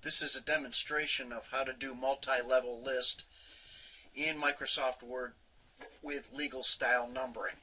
This is a demonstration of how to do multi-level list in Microsoft Word with legal style numbering.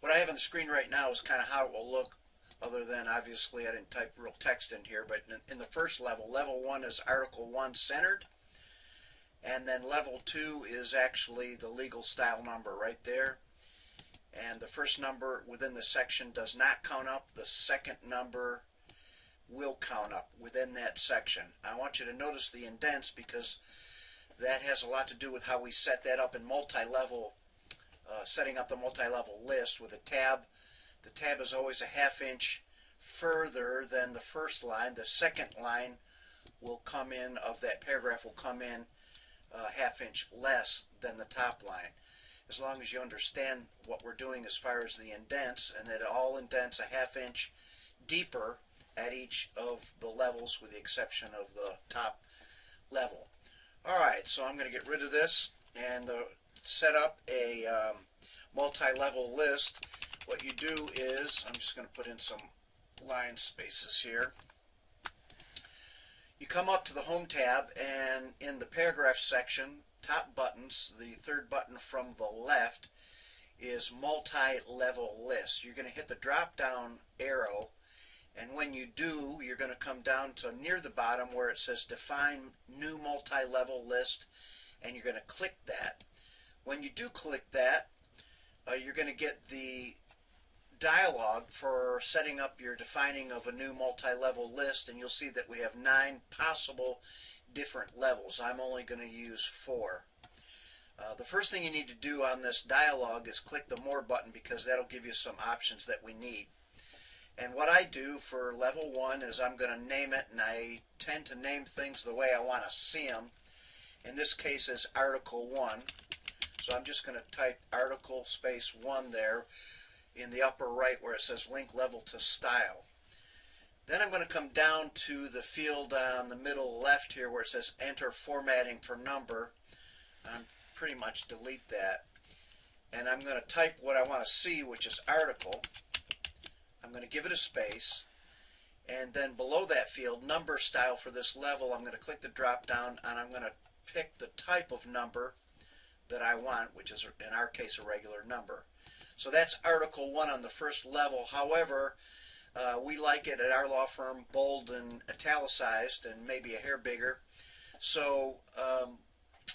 What I have on the screen right now is kind of how it will look, other than obviously I didn't type real text in here, but in the first level, level 1 is Article 1 centered, and then level 2 is actually the legal style number right there. And the first number within the section does not count up. The second number will count up within that section. I want you to notice the indents because that has a lot to do with how we set that up in multi-level, setting up the multi-level list with a tab. The tab is always a ½ inch further than the first line. The second line will come in, of that paragraph will come in a ½ inch less than the top line. As long as you understand what we're doing as far as the indents, and that all indents a ½ inch deeper at each of the levels with the exception of the top level. Alright, so I'm going to get rid of this and set up a multi-level list. What you do is, I'm just going to put in some line spaces here. You come up to the Home tab, and in the paragraph section, top buttons, the third button from the left is multi-level list. You're going to hit the drop down arrow, and when you do, you're going to come down to near the bottom where it says define new multi-level list, and you're going to click that. When you do click that, you're going to get the dialog for setting up your defining of a new multi-level list, and you'll see that we have 9 possible different levels. I'm only going to use 4. The first thing you need to do on this dialog is click the More button, because that'll give you some options that we need. And what I do for level 1 is I'm going to name it, and I tend to name things the way I want to see them. In this case is Article 1. So I'm just going to type Article space 1 there in the upper right where it says Link Level to Style. Then I'm going to come down to the field on the middle left here where it says Enter Formatting for Number. I'm pretty much delete that. And I'm going to type what I want to see, which is Article. I'm going to give it a space, and then below that field, number style for this level, I'm going to click the drop down, and I'm going to pick the type of number that I want, which is in our case a regular number. So that's Article 1 on the first level. However, we like it at our law firm bold and italicized and maybe a hair bigger. So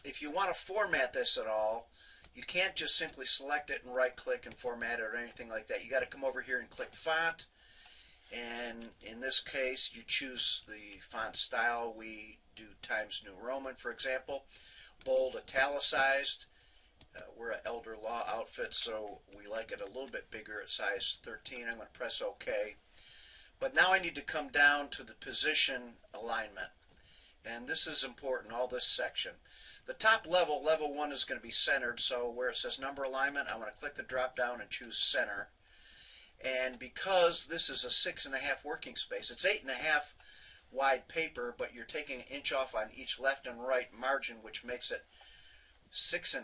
if you want to format this at all, you can't just simply select it and right click and format it or anything like that. You got to come over here and click font, and in this case you choose the font style. We do Times New Roman, for example, bold, italicized. We're an elder law outfit, so we like it a little bit bigger at size 13. I'm going to press OK. But now I need to come down to the position alignment. And this is important, all this section. The top level, level 1, is going to be centered, so where it says number alignment, I'm going to click the drop down and choose center. And because this is a 6.5 working space, it's 8.5 wide paper, but you're taking an inch off on each left and right margin, which makes it 6.5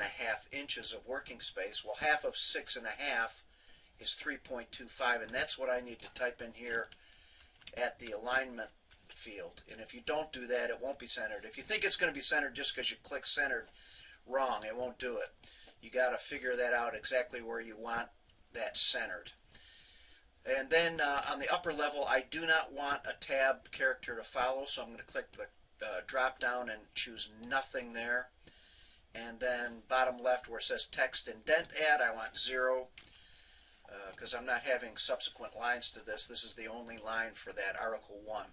inches of working space. Well, half of 6.5 is 3.25, and that's what I need to type in here at the alignment field. And if you don't do that, it won't be centered. If you think it's going to be centered just because you click centered, wrong, it won't do it. You got to figure that out exactly where you want that centered. And then on the upper level, I do not want a tab character to follow, so I'm going to click the drop down and choose nothing there. And then bottom left where it says text indent add, I want 0, because I'm not having subsequent lines to this. This is the only line for that Article 1.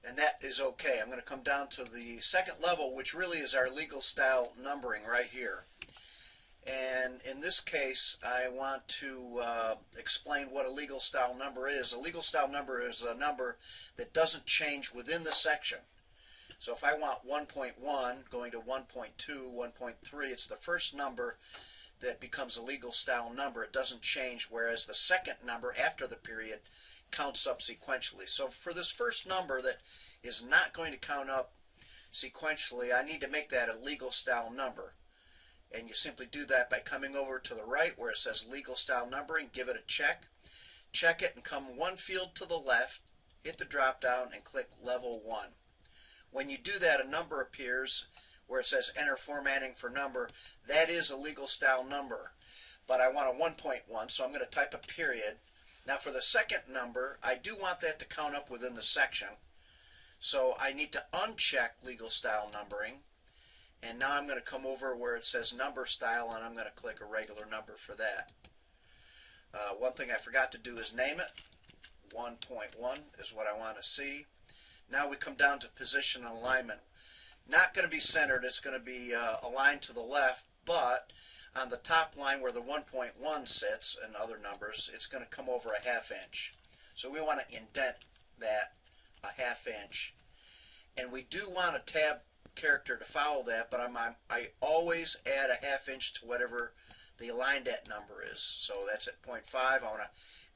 And that is okay. I'm going to come down to the second level, which really is our legal style numbering right here. And in this case, I want to explain what a legal style number is. A legal style number is a number that doesn't change within the section. So if I want 1.1 going to 1.2, 1.3, it's the first number that becomes a legal style number. It doesn't change, whereas the second number after the period counts up sequentially. So for this first number that is not going to count up sequentially, I need to make that a legal style number. And you simply do that by coming over to the right where it says legal style numbering, give it a check, check it, and come one field to the left hit the drop down and click level 1. When you do that, a number appears where it says enter formatting for number. That is a legal style number, but I want a 1.1, so I'm going to type a period. Now for the second number, I do want that to count up within the section, so I need to uncheck legal style numbering, and now I'm going to come over where it says number style, and I'm going to click a regular number for that. One thing I forgot to do is name it. 1.1 is what I want to see. Now we come down to position and alignment. Not going to be centered, it's going to be aligned to the left, but on the top line where the 1.1 sits and other numbers, it's going to come over a ½ inch. So we want to indent that a ½ inch. And we do want a tab character to follow that, but I always add a ½ inch to whatever the aligned at number is. So that's at 0.5. I want to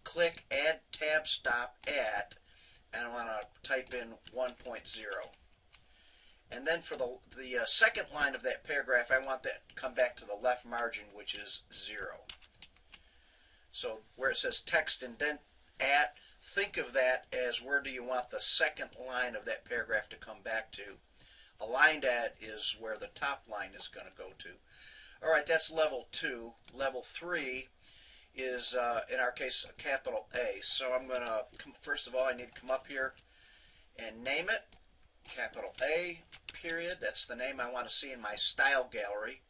click add tab stop at, and I want to type in 1.0. And then for the second line of that paragraph, I want that to come back to the left margin, which is 0. So where it says text indent at, think of that as where do you want the second line of that paragraph to come back to. Aligned at is where the top line is going to go to. All right, that's level 2. Level 3 is, in our case, a capital A. So I'm going to, first of all, I need to come up here and name it. Capital A, period. That's the name I want to see in my style gallery.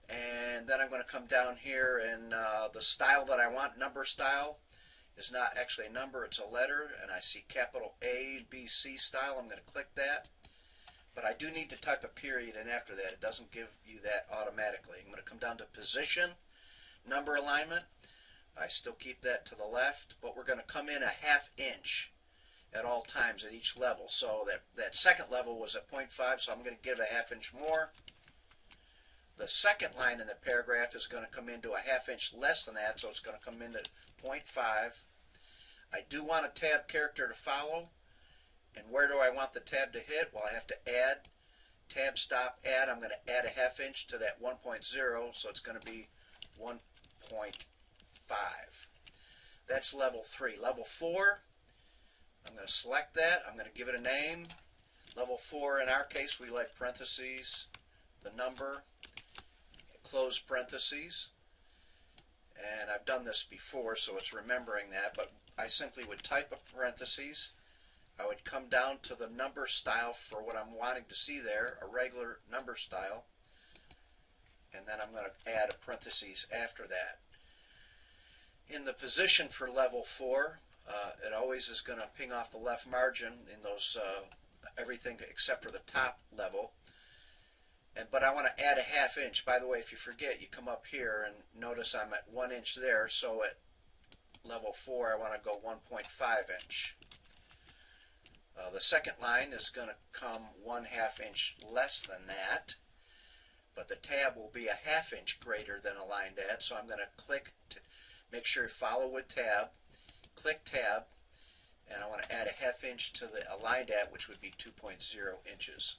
And then I'm going to come down here and the style that I want, number style, is not actually a number, it's a letter. And I see capital A, B, C style. I'm going to click that. But I do need to type a period in after that. It doesn't give you that automatically. I'm going to come down to position, number alignment. I still keep that to the left, but we're going to come in a ½ inch at all times at each level. So that second level was at 0.5, so I'm going to give a ½ inch more. The second line in the paragraph is going to come into a ½ inch less than that, so it's going to come into 0.5. I do want a tab character to follow. And where do I want the tab to hit? Well, I have to add, tab stop, add. I'm going to add a ½ inch to that 1.0, so it's going to be 1.5. That's level 3. Level 4, I'm going to select that. I'm going to give it a name. Level 4, in our case, we like parentheses, the number, close parentheses. And I've done this before, so it's remembering that, but I simply would type a parentheses. I would come down to the number style for what I'm wanting to see there, a regular number style, and then I'm going to add a parentheses after that. In the position for level 4, it always is going to ping off the left margin in those everything except for the top level. But I want to add a ½ inch. By the way, if you forget, you come up here and notice I'm at 1 inch there, so at level 4 I want to go 1.5 inch. The second line is going to come 1/2 inch less than that, but the tab will be a ½ inch greater than aligned at, so I'm going to click to make sure you follow with tab, click tab, and I want to add a ½ inch to the aligned at, which would be 2.0 inches.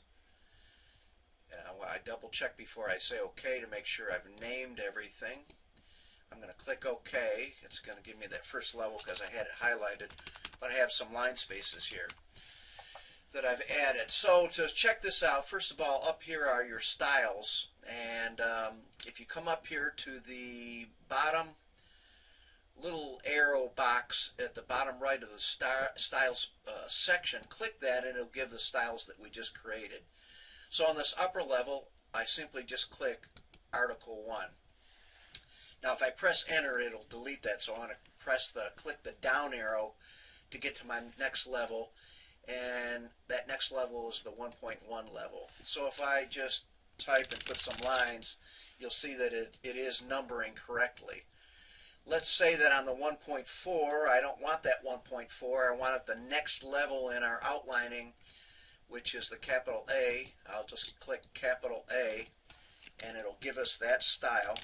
I double check before I say OK to make sure I've named everything. I'm going to click OK. It's going to give me that first level because I had it highlighted, but I have some line spaces here that I've added. So to check this out, first of all, up here are your styles, and if you come up here to the bottom little arrow box at the bottom right of the styles section, click that and it'll give the styles that we just created. So on this upper level, I simply just click Article 1. Now if I press enter, it'll delete that, so I want to click the down arrow to get to my next level, and that next level is the 1.1 level. So if I just type and put some lines, you'll see that it is numbering correctly. Let's say that on the 1.4, I don't want that 1.4, I want it the next level in our outlining, which is the capital A. I'll just click capital A, and it'll give us that style.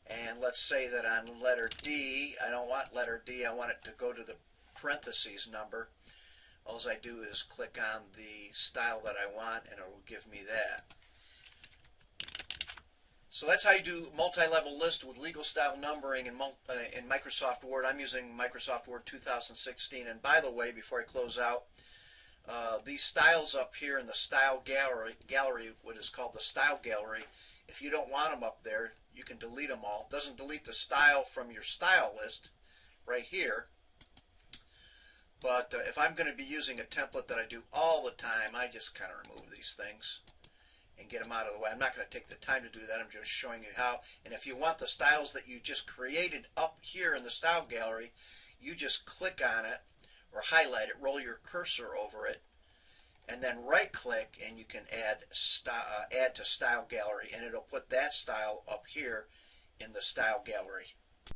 And let's say that on letter D, I don't want letter D, I want it to go to the parentheses number. All I do is click on the style that I want, and it will give me that. So that's how you do multi-level list with legal style numbering in Microsoft Word. I'm using Microsoft Word 2016. And by the way, before I close out, these styles up here in the style gallery, what is called the style gallery, if you don't want them up there, you can delete them all. It doesn't delete the style from your style list right here. But if I'm going to be using a template that I do all the time, I just kind of remove these things and get them out of the way. I'm not going to take the time to do that. I'm just showing you how. And if you want the styles that you just created up here in the style gallery, you just click on it or highlight it, roll your cursor over it, and then right click and you can add to style gallery, and it'll put that style up here in the style gallery.